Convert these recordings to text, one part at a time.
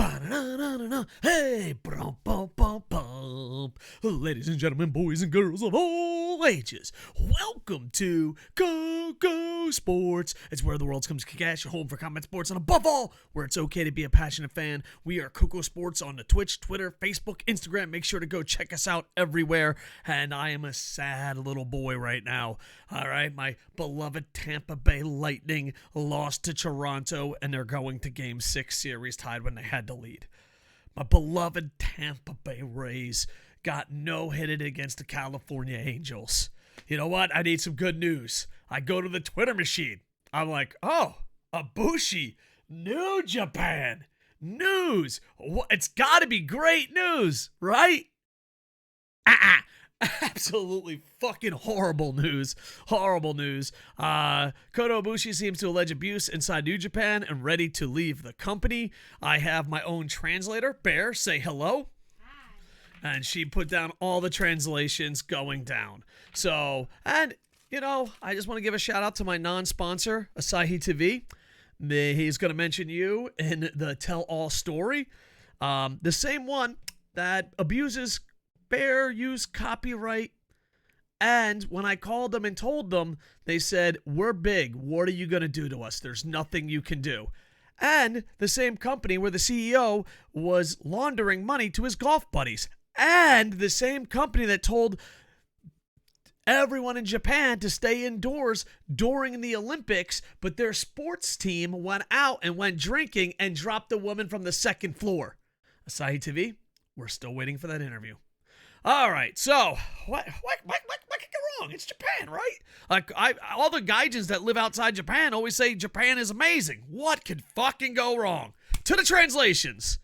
Ba-da-da-da-da. Hey, brum, bum, bum, bum. Ladies and gentlemen, boys and girls of all ages, welcome to KocoSports. It's where the world comes to kick ass, your home for combat sports, and above all, where it's okay to be a passionate fan. We are KocoSports on the Twitch, Twitter, Facebook, Instagram. Make sure to go check us out everywhere. And I am a sad little boy right now. All right, my beloved Tampa Bay Lightning lost to Toronto, and they're going to Game 6 series tied when they had to lead. My beloved Tampa Bay Rays got no-hitted against the California Angels. You know what? I need some good news. I go to the Twitter machine. I'm like, oh, Ibushi, New Japan, news. It's got to be great news, right? Absolutely fucking horrible news. Horrible news. Kota Ibushi seems to allege abuse inside New Japan and ready to leave the company. I have my own translator. Bear, say hello. Hi. And she put down all the translations going down. So, and, you know, I just want to give a shout out to my non-sponsor, Asahi TV. He's going to mention you in the tell-all story. The same one that abuses fair use copyright. And when I called them and told them, they said, we're big. What are you going to do to us? There's nothing you can do. And the same company where the CEO was laundering money to his golf buddies. And the same company that told everyone in Japan to stay indoors during the Olympics, but their sports team went out and went drinking and dropped a woman from the second floor. Asahi TV, we're still waiting for that interview. All right, so what could go wrong? It's Japan, right? Like all the gaijins that live outside Japan always say Japan is amazing. What could fucking go wrong? To the translations.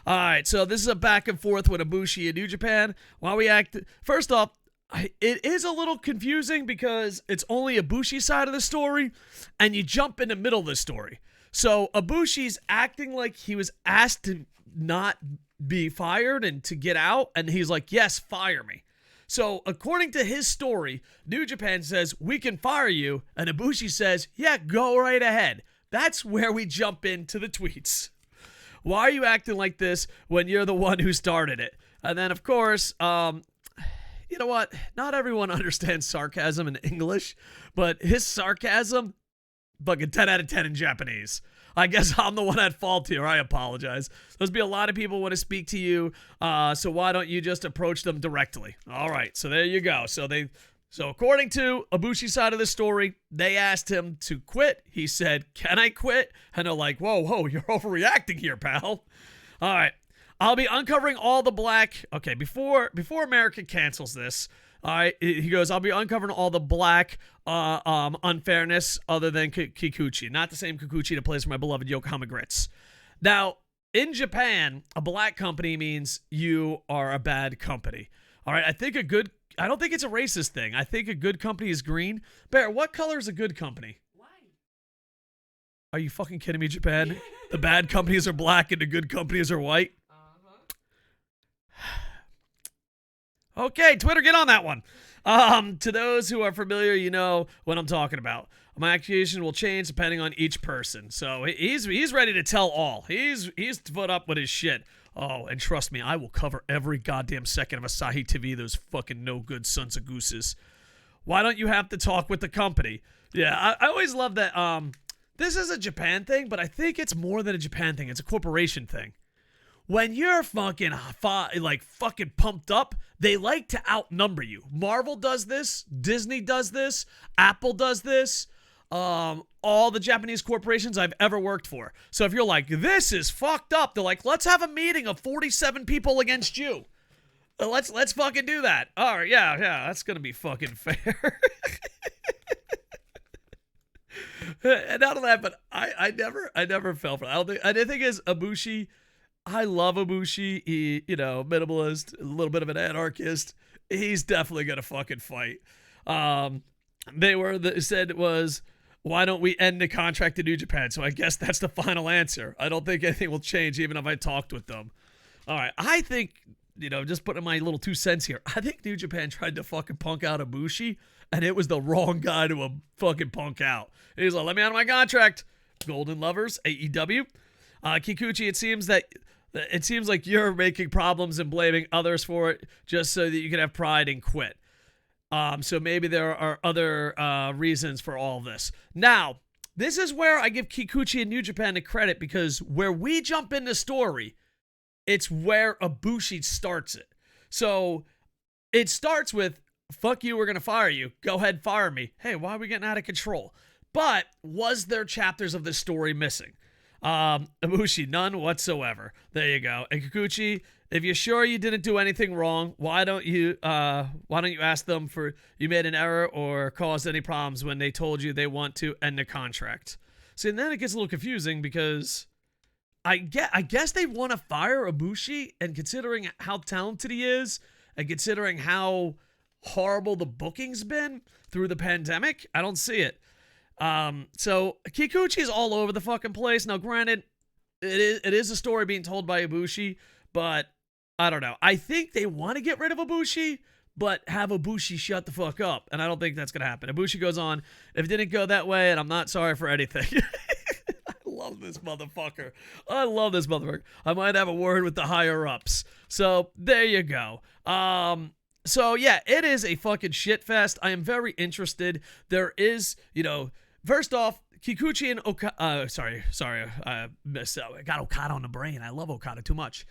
All right, so this is a back and forth with Ibushi and New Japan. While we act, first off, it is a little confusing because it's only Ibushi's side of the story, and you jump in the middle of the story. So Ibushi's acting like he was asked to not be fired and to get out, and he's like, yes, fire me. So according to his story, New Japan says, we can fire you, and Ibushi says, yeah, go right ahead. That's where we jump into the tweets. Why are you acting like this when you're the one who started it? And then, of course, you know what? Not everyone understands sarcasm in English, but his sarcasm, fucking 10 out of 10 in Japanese. I guess I'm the one at fault here. I apologize. There's be a lot of people want to speak to you, so why don't you just approach them directly? All right, so there you go. So according to Ibushi's side of the story, they asked him to quit. He said, can I quit? And they're like, whoa, you're overreacting here, pal. All right, I'll be uncovering all the black. Okay, before America cancels this, all right, he goes, I'll be uncovering all the black unfairness other than Kikuchi. Not the same Kikuchi that plays for my beloved Yokohama Grits. Now, in Japan, a black company means you are a bad company. All right, I don't think it's a racist thing. I think a good company is green. Bear, what color is a good company? White. Are you fucking kidding me, Japan? The bad companies are black and the good companies are white? Okay, Twitter, get on that one. To those who are familiar, you know what I'm talking about. My accusation will change depending on each person. So he's ready to tell all. He's put up with his shit. Oh, and trust me, I will cover every goddamn second of Asahi TV, those fucking no-good sons of gooses. Why don't you have to talk with the company? Yeah, I always love that. This is a Japan thing, but I think it's more than a Japan thing. It's a corporation thing. When you're fucking pumped up, they like to outnumber you. Marvel does this. Disney does this. Apple does this. All the Japanese corporations I've ever worked for. So if you're like, this is fucked up, they're like, let's have a meeting of 47 people against you. Let's fucking do that. All right, yeah, that's gonna be fucking fair. And not only that, but I never fell for that. I didn't think as Ibushi. I love Ibushi. He, minimalist, a little bit of an anarchist. He's definitely gonna fucking fight. Said it was, why don't we end the contract to New Japan? So I guess that's the final answer. I don't think anything will change even if I talked with them. All right, I think, just putting my little 2 cents here, I think New Japan tried to fucking punk out Ibushi, and it was the wrong guy to fucking punk out. He's like, let me out of my contract. Golden Lovers, AEW. Kikuchi, it seems that It seems like you're making problems and blaming others for it just so that you can have pride and quit. So maybe there are other reasons for all this. Now, this is where I give Kikuchi and New Japan the credit, because where we jump in the story, it's where Ibushi starts it. So it starts with, fuck you, we're going to fire you. Go ahead, fire me. Hey, why are we getting out of control? But was there chapters of this story missing? Ibushi, none whatsoever. There you go. And Kikuchi, if you're sure you didn't do anything wrong, why don't you ask them for you made an error or caused any problems when they told you they want to end the contract? See, and then it gets a little confusing, because I guess they want to fire Ibushi, and considering how talented he is, and considering how horrible the booking's been through the pandemic, I don't see it. So Kikuchi's all over the fucking place. Now, granted, it is a story being told by Ibushi, but I don't know. I think they want to get rid of Ibushi, but have Ibushi shut the fuck up. And I don't think that's going to happen. Ibushi goes on, if it didn't go that way, and I'm not sorry for anything. I love this motherfucker. I love this motherfucker. I might have a word with the higher ups. So there you go. So yeah, it is a fucking shit fest. I am very interested. There is, first off, Kikuchi and Okada, I got Okada on the brain. I love Okada too much.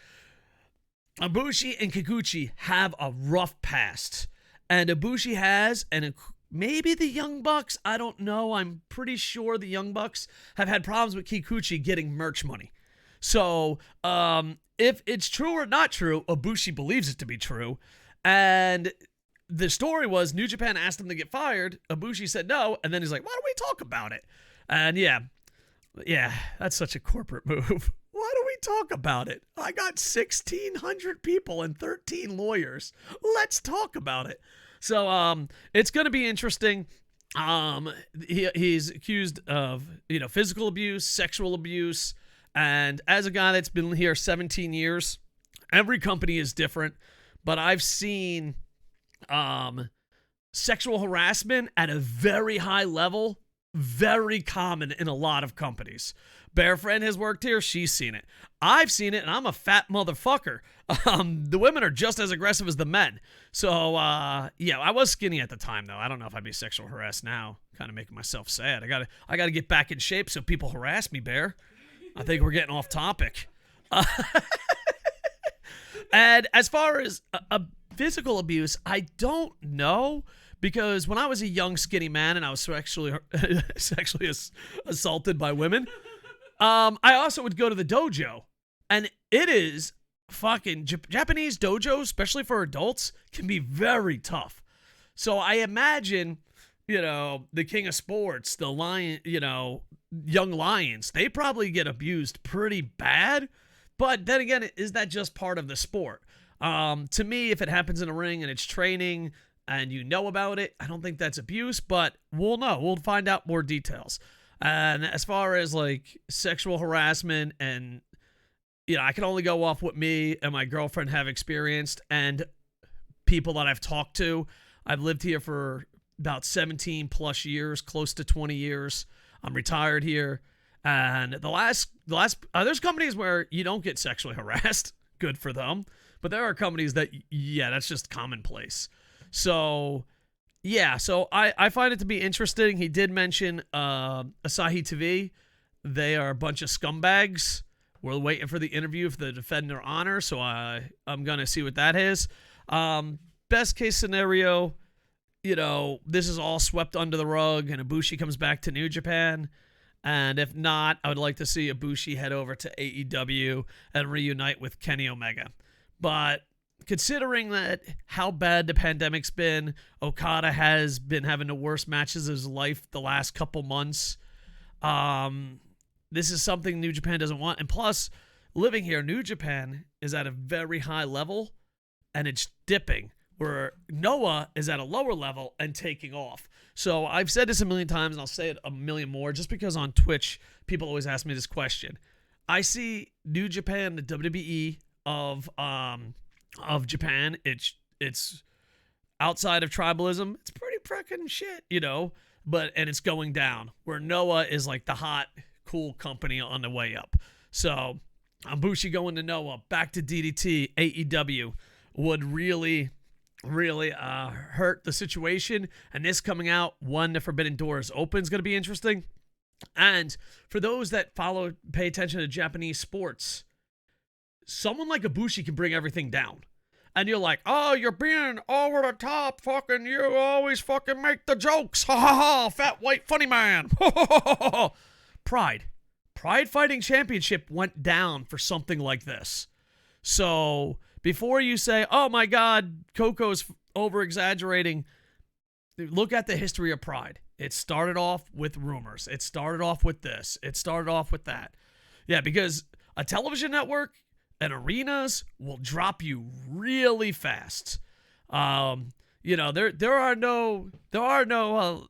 Ibushi and Kikuchi have a rough past. And Ibushi has, and maybe the Young Bucks, I don't know. I'm pretty sure the Young Bucks have had problems with Kikuchi getting merch money. So, if it's true or not true, Ibushi believes it to be true. And the story was New Japan asked him to get fired. Ibushi said no. And then he's like, why don't we talk about it? And yeah, that's such a corporate move. Why don't we talk about it? I got 1,600 people and 13 lawyers. Let's talk about it. So, it's going to be interesting. He's accused of, physical abuse, sexual abuse. And as a guy that's been here 17 years, every company is different. But I've seen sexual harassment at a very high level, very common in a lot of companies. Bear Friend has worked here. She's seen it. I've seen it, and I'm a fat motherfucker. The women are just as aggressive as the men. So, yeah, I was skinny at the time, though. I don't know if I'd be sexual harassed now. Kind of making myself sad. I gotta get back in shape so people harass me, Bear. I think we're getting off topic. And as far as a physical abuse, I don't know, because when I was a young skinny man and I was sexually assaulted by women, I also would go to the dojo, and it is fucking Japanese dojo, especially for adults, can be very tough. So I imagine, the king of sports, the lion, young lions, they probably get abused pretty bad. But then again, is that just part of the sport? To me, if it happens in a ring and it's training and you know about it, I don't think that's abuse, but we'll know. We'll find out more details. And as far as like sexual harassment and, I can only go off what me and my girlfriend have experienced and people that I've talked to. I've lived here for about 17 plus years, close to 20 years. I'm retired here. And the last, there's companies where you don't get sexually harassed. Good for them. But there are companies that, that's just commonplace. So, yeah, so I find it to be interesting. He did mention Asahi TV. They are a bunch of scumbags. We're waiting for the interview for the Defend Their Honor, so I'm going to see what that is. Best case scenario, this is all swept under the rug and Ibushi comes back to New Japan. And if not, I would like to see Ibushi head over to AEW and reunite with Kenny Omega. But considering that how bad the pandemic's been, Okada has been having the worst matches of his life the last couple months. This is something New Japan doesn't want. And plus, living here, New Japan is at a very high level, and it's dipping, where Noah is at a lower level and taking off. So I've said this a million times, and I'll say it a million more, just because on Twitch, people always ask me this question. I see New Japan, the WWE of Japan. It's outside of tribalism. It's pretty freaking shit, and it's going down. Where Noah is like the hot, cool company on the way up. So Ibushi going to Noah, back to DDT, AEW would really hurt the situation. And this coming out, one, the Forbidden Door is open, is going to be interesting. And for those that pay attention to Japanese sports, someone like Ibushi can bring everything down. And you're like, oh, you're being over the top, fucking, you always fucking make the jokes. Ha ha ha, fat white funny man. Ha ha ha ha ha. Pride Fighting Championship went down for something like this. So before you say, oh my God, Koco's over-exaggerating, look at the history of Pride. It started off with rumors. It started off with this. It started off with that. Yeah, because a television network and arenas will drop you really fast. You know, there are no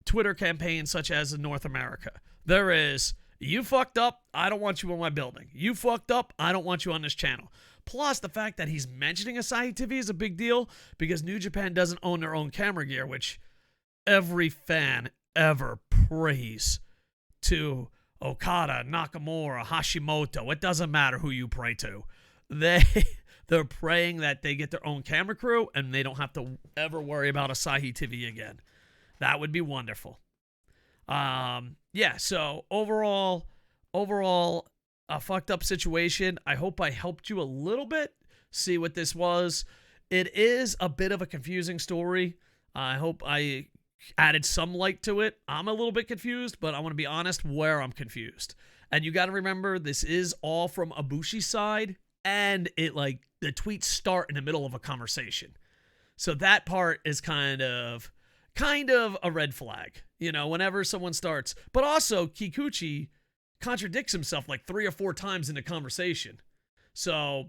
Twitter campaigns such as in North America. There is, you fucked up, I don't want you in my building. You fucked up, I don't want you on this channel. Plus, the fact that he's mentioning Asahi TV is a big deal because New Japan doesn't own their own camera gear, which every fan ever prays to Okada, Nakamura, Hashimoto. It doesn't matter who you pray to. They're praying that they get their own camera crew and they don't have to ever worry about Asahi TV again. That would be wonderful. Yeah, so overall, a fucked up situation. I hope I helped you a little bit see what this was. It is a bit of a confusing story. I hope I added some light to it. I'm a little bit confused, but I want to be honest where I'm confused. And you got to remember, this is all from Ibushi's side, and the tweets start in the middle of a conversation. So that part is kind of a red flag, you know, whenever someone starts. But also, Kikuchi contradicts himself like 3 or 4 times in the conversation. So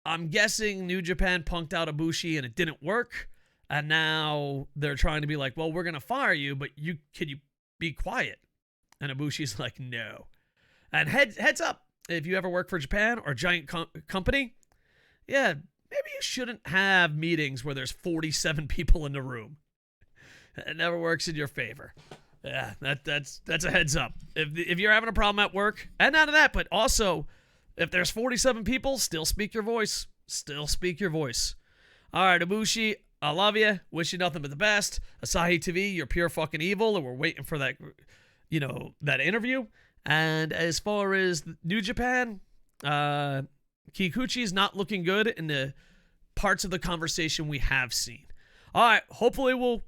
I'm guessing New Japan punked out Ibushi and it didn't work. And now they're trying to be like, well, we're going to fire you, but can you be quiet? And Ibushi's like, no. And heads up, if you ever work for Japan or a giant company, yeah, maybe you shouldn't have meetings where there's 47 people in the room. It never works in your favor. Yeah, that's a heads up. If you're having a problem at work, and not of that, but also, if there's 47 people, still speak your voice. Still speak your voice. All right, Ibushi, I love you. Wish you nothing but the best. Asahi TV, you're pure fucking evil, and we're waiting for that, you know, that interview. And as far as New Japan, Kikuchi's not looking good in the parts of the conversation we have seen. All right, hopefully we'll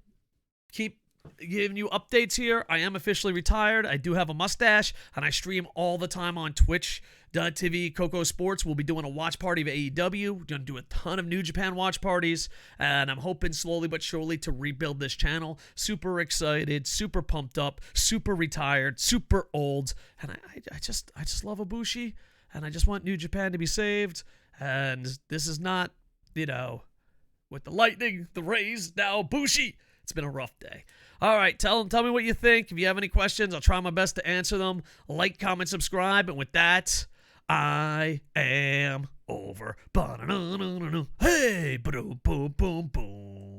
keep giving you updates here. I am officially retired. I do have a mustache, and I stream all the time on Twitch.tv, KocoSports. We'll be doing a watch party of AEW. We're going to do a ton of New Japan watch parties, and I'm hoping slowly but surely to rebuild this channel. Super excited, super pumped up, super retired, super old, and I just love Ibushi, and I just want New Japan to be saved, and this is not, you know, with the lightning, the rays, now Ibushi. It's been a rough day. All right, tell me what you think. If you have any questions, I'll try my best to answer them. Like, comment, subscribe. And with that, I am over. Hey, boom, boom, boom, boom.